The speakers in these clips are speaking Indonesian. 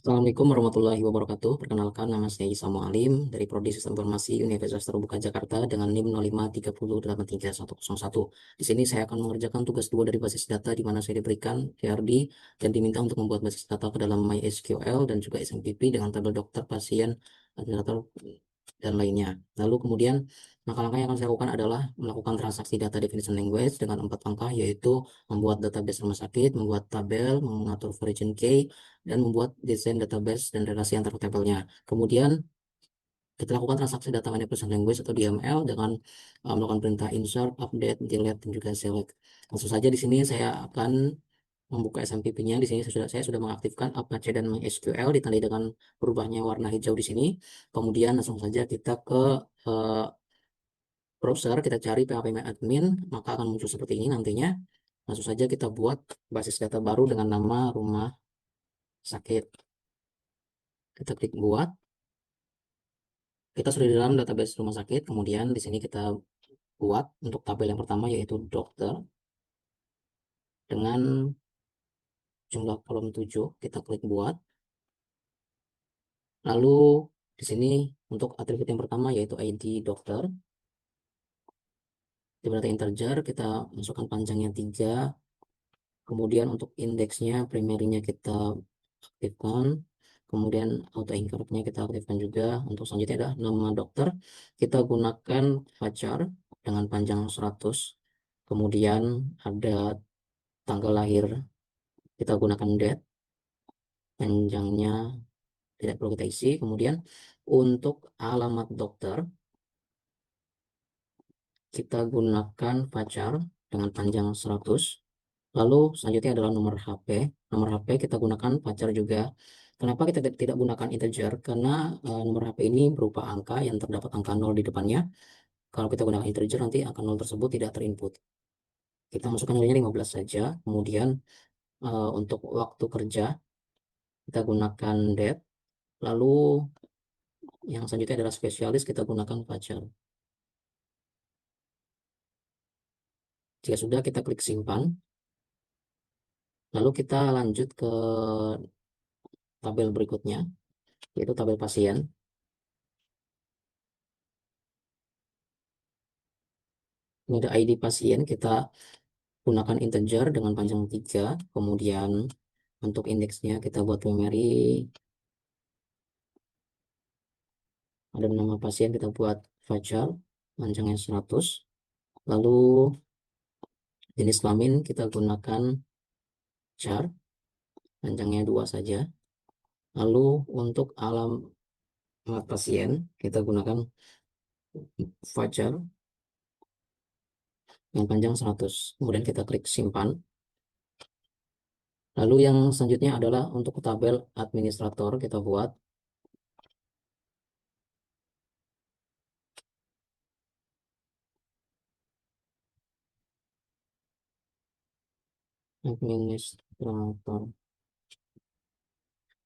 Assalamualaikum warahmatullahi wabarakatuh. Perkenalkan, nama saya Isa Mualim dari Prodi Sistem Informasi Universitas Terbuka Jakarta dengan NIM 0530831101. Di sini saya akan mengerjakan tugas 2 dari basis data di mana saya diberikan TRD dan diminta untuk membuat basis data ke dalam MySQL dan juga SMPP dengan tabel dokter, pasien, administrator, dan lainnya. Lalu kemudian langkah-langkah yang akan saya lakukan adalah melakukan transaksi data definition language dengan 4 langkah, yaitu membuat database rumah sakit, membuat tabel, mengatur origin key, dan membuat desain database dan relasi antar tabelnya. Kemudian kita lakukan transaksi data manipulation language atau DML dengan melakukan perintah insert, update, delete, dan juga select. Langsung saja di sini saya akan membuka SMPP-nya. Di sini saya sudah mengaktifkan Apache dan MySQL ditandai dengan berubahnya warna hijau di sini. Kemudian langsung saja kita ke eh, browser, kita cari php-admin, maka akan muncul seperti ini nantinya. Langsung saja kita buat basis data baru dengan nama rumah sakit. Kita klik buat. Kita sudah di dalam database rumah sakit. Kemudian di sini kita buat untuk tabel yang pertama, yaitu dokter dengan jumlah kolom 7. Kita klik buat. Lalu di sini untuk atribut yang pertama, yaitu ID dokter. Di data integer kita masukkan panjangnya 3. Kemudian untuk indeksnya, primernya kita aktifkan. Kemudian auto include-nya kita aktifkan juga. Untuk selanjutnya adalah nama dokter. Kita gunakan varchar dengan panjang 100. Kemudian ada tanggal lahir, kita gunakan date, panjangnya tidak perlu kita isi. Kemudian untuk alamat dokter, kita gunakan varchar dengan panjang 100. Lalu selanjutnya adalah nomor HP. Nomor HP kita gunakan varchar juga. Kenapa kita tidak gunakan integer? Karena nomor HP ini berupa angka yang terdapat angka 0 di depannya. Kalau kita gunakan integer, nanti angka 0 tersebut tidak terinput. Kita masukkan nilainya 15 saja. Kemudian untuk waktu kerja, kita gunakan date. Lalu yang selanjutnya adalah spesialis, kita gunakan varchar. Jika sudah, kita klik simpan. Lalu kita lanjut ke tabel berikutnya, yaitu tabel pasien. Ini ada ID pasien, kita gunakan integer dengan panjang 3. Kemudian untuk indeksnya kita buat primary. Ada nama pasien, kita buat varchar, panjangnya 100. Lalu jenis kelamin kita gunakan char, panjangnya 2 saja. Lalu untuk alamat pasien kita gunakan varchar yang panjang 100. Kemudian kita klik simpan. Lalu yang selanjutnya adalah untuk tabel administrator, kita buat administrator.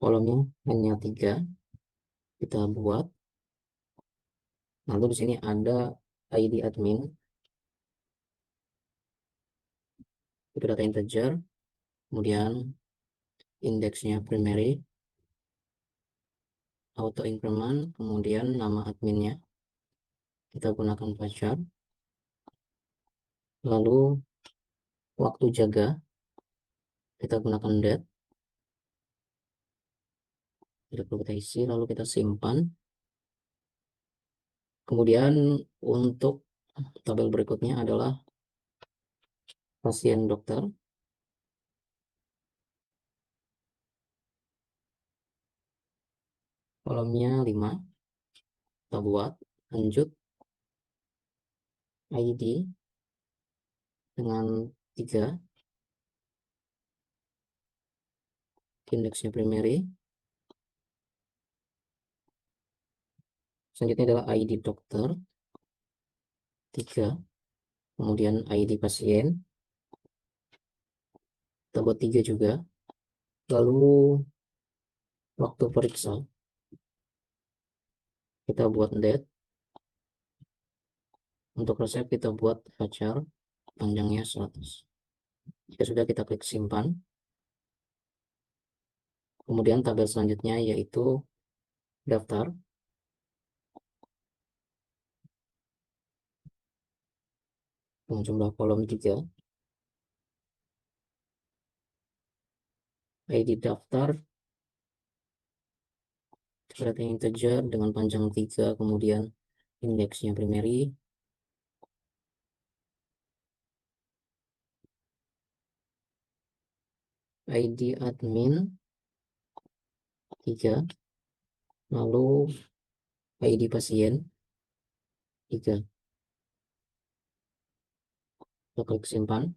Kolomnya hanya 3, kita buat. Lalu di sini ada ID admin, itu data integer. Kemudian indeksnya primary, auto increment, kemudian nama adminnya kita gunakan varchar. Lalu waktu jaga kita gunakan date, tidak perlu kita isi. Lalu kita simpan. Kemudian untuk tabel berikutnya adalah pasien dokter. Kolomnya 5, kita buat. Lanjut ID dengan 3, indeksnya primary. Selanjutnya adalah ID dokter 3, kemudian ID pasien kita buat 3 juga. Lalu waktu periksa kita buat date. Untuk resep kita buat varchar, panjangnya 100. Jika sudah, kita klik simpan. Kemudian tabel selanjutnya yaitu daftar dengan jumlah kolom 3. ID daftar data integer dengan panjang 3, kemudian indeksnya primary. ID admin 3, lalu ID pasien 3. Kita klik simpan.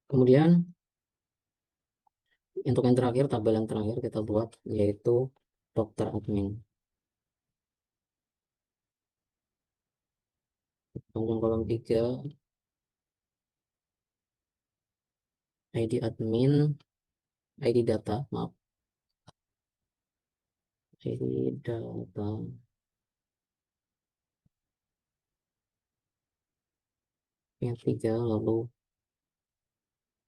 Kemudian untuk yang terakhir, tabel yang terakhir kita buat yaitu dokter admin. Panjang kolom 3, ID admin, ID data, maaf, ID data yang 3, lalu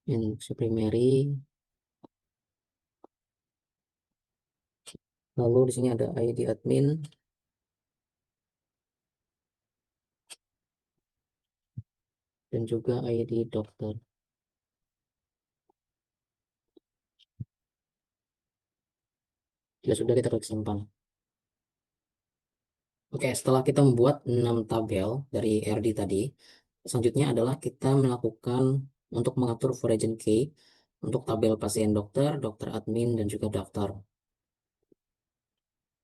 index primary, lalu di sini ada ID admin dan juga ID dokter. Jika sudah, kita klik simpan. Oke, setelah kita membuat 6 tabel dari RD tadi, selanjutnya adalah kita melakukan untuk mengatur foreign key untuk tabel pasien dokter, dokter admin, dan juga daftar.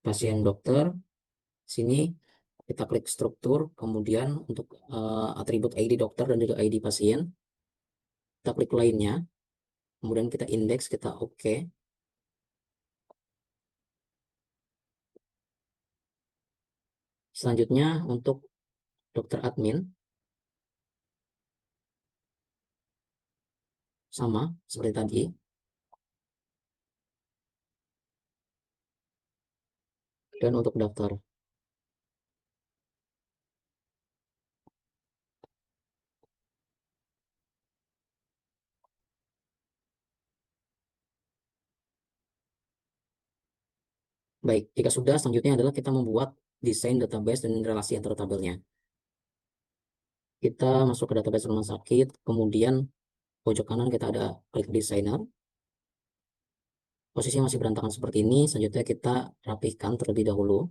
Pasien dokter, sini kita klik struktur, kemudian untuk atribut ID dokter dan juga ID pasien, kita klik lainnya, kemudian kita indeks, kita oke. Selanjutnya untuk dokter admin, sama seperti tadi. Dan untuk daftar. Baik, jika sudah, selanjutnya adalah kita membuat desain database dan relasi antar tabelnya. Kita masuk ke database rumah sakit, kemudian pojok kanan kita ada klik designer. Posisi masih berantakan seperti ini, selanjutnya kita rapihkan terlebih dahulu.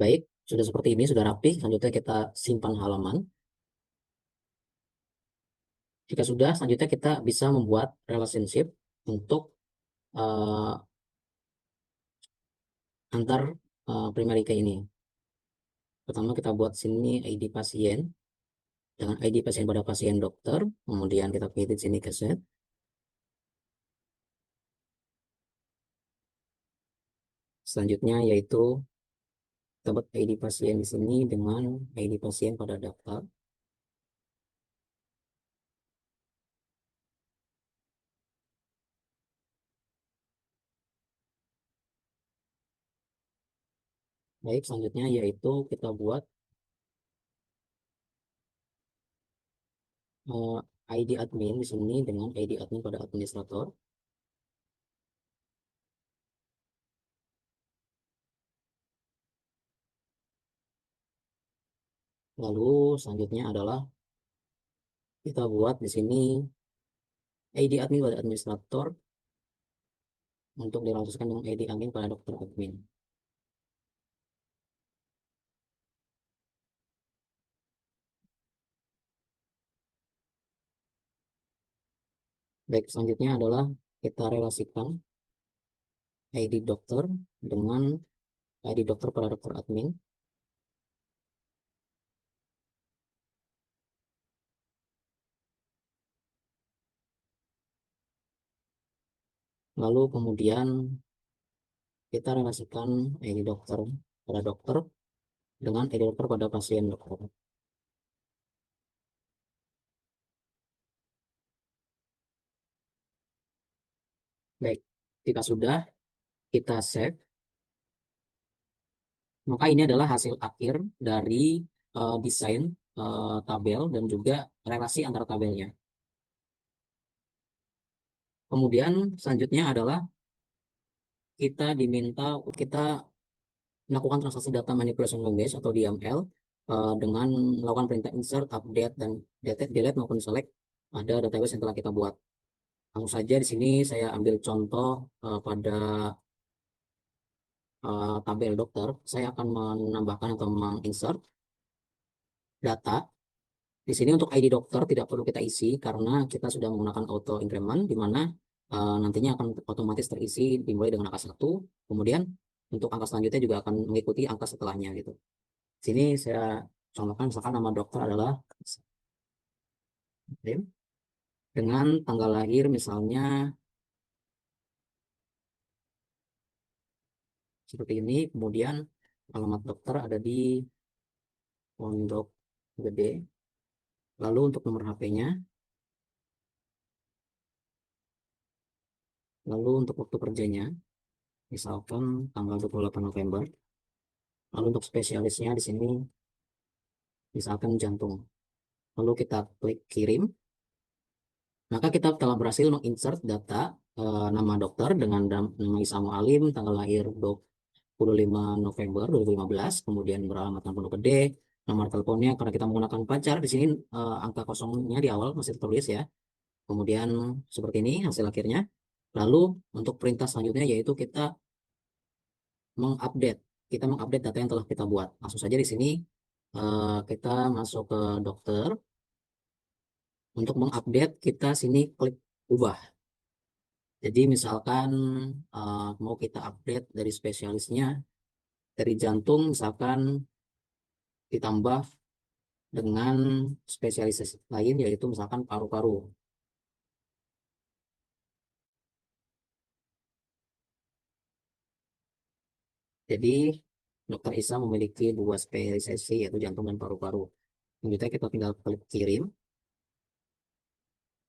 Baik, sudah seperti ini, sudah rapi. Selanjutnya kita simpan halaman. Jika sudah, selanjutnya kita bisa membuat relationship untuk uh, antar primary key ini. Pertama kita buat sini ID pasien dengan ID pasien pada pasien dokter, kemudian kita pilih di sini ke set. Selanjutnya yaitu kita buat ID pasien di sini dengan ID pasien pada daftar. Baik, selanjutnya yaitu kita buat ID admin di sini dengan ID admin pada administrator. Lalu selanjutnya adalah kita buat di sini ID admin pada administrator untuk dilangsungkan dengan ID admin pada dokter admin. Baik, selanjutnya adalah kita relasikan ID dokter dengan ID dokter pada dokter admin. Lalu kemudian kita relasikan ID dokter pada dokter dengan ID dokter pada pasien dokter. Baik, jika sudah kita save, maka ini adalah hasil akhir dari desain tabel dan juga relasi antara tabelnya. Kemudian selanjutnya adalah kita melakukan transaksi data manipulation language atau DML dengan melakukan perintah insert, update, dan delete maupun select ada database yang telah kita buat. Langsung saja di sini saya ambil contoh pada tabel dokter. Saya akan menambahkan atau menginsert data. Di sini untuk ID dokter tidak perlu kita isi karena kita sudah menggunakan auto increment di mana nantinya akan otomatis terisi dimulai dengan angka 1. Kemudian untuk angka selanjutnya juga akan mengikuti angka setelahnya gitu. Di sini saya contohkan misalkan nama dokter adalah dengan tanggal lahir misalnya seperti ini. Kemudian alamat dokter ada di Pondok Gede. Lalu untuk nomor HP-nya, lalu untuk waktu kerjanya, misalkan tanggal 28 November. Lalu untuk spesialisnya di sini, misalkan jantung. Lalu kita klik kirim, maka kita telah berhasil menginsert data nama dokter dengan nama Isam Alim, tanggal lahir 25 November 2015, kemudian beralamat Pondok Gede, nomor teleponnya karena kita menggunakan pacar di sini angka kosongnya di awal masih tertulis ya. Kemudian seperti ini hasil akhirnya. Lalu untuk perintah selanjutnya yaitu mengupdate. Kita mengupdate data yang telah kita buat. Langsung saja di sini kita masuk ke dokter. Untuk mengupdate kita sini klik ubah. Jadi misalkan mau kita update dari spesialisnya dari jantung misalkan ditambah dengan spesialis lain yaitu misalkan paru-paru. Jadi dokter Isa memiliki 2 spesialisasi yaitu jantung dan paru-paru. Selanjutnya kita tinggal klik kirim.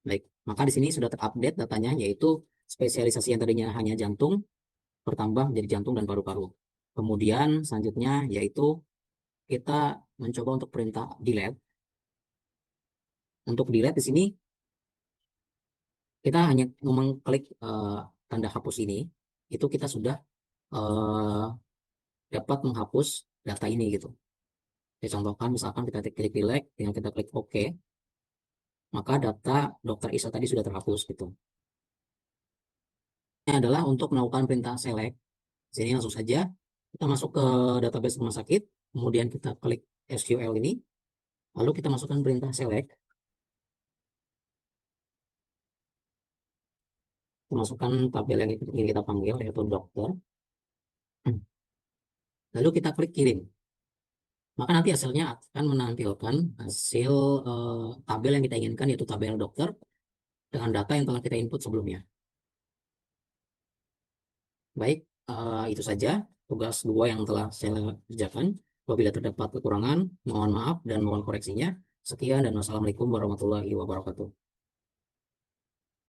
Baik, maka di sini sudah terupdate datanya yaitu spesialisasi yang tadinya hanya jantung bertambah menjadi jantung dan paru-paru. Kemudian selanjutnya yaitu kita mencoba untuk perintah delete. Untuk delete di sini kita hanya mengklik tanda hapus ini, itu kita sudah uh, dapat menghapus data ini gitu. Saya contohkan misalkan kita klik delete, dengan kita klik OK, maka data dokter Isa tadi sudah terhapus gitu. Ini adalah untuk melakukan perintah select. Sini langsung saja kita masuk ke database rumah sakit, kemudian kita klik SQL ini, lalu kita masukkan perintah select. Kita masukkan tabel yang ingin kita panggil yaitu dokter. Lalu kita klik kirim. Maka nanti hasilnya akan menampilkan hasil tabel yang kita inginkan yaitu tabel dokter dengan data yang telah kita input sebelumnya. Baik, itu saja tugas 2 yang telah saya kerjakan. Apabila terdapat kekurangan, mohon maaf dan mohon koreksinya. Sekian dan wassalamualaikum warahmatullahi wabarakatuh.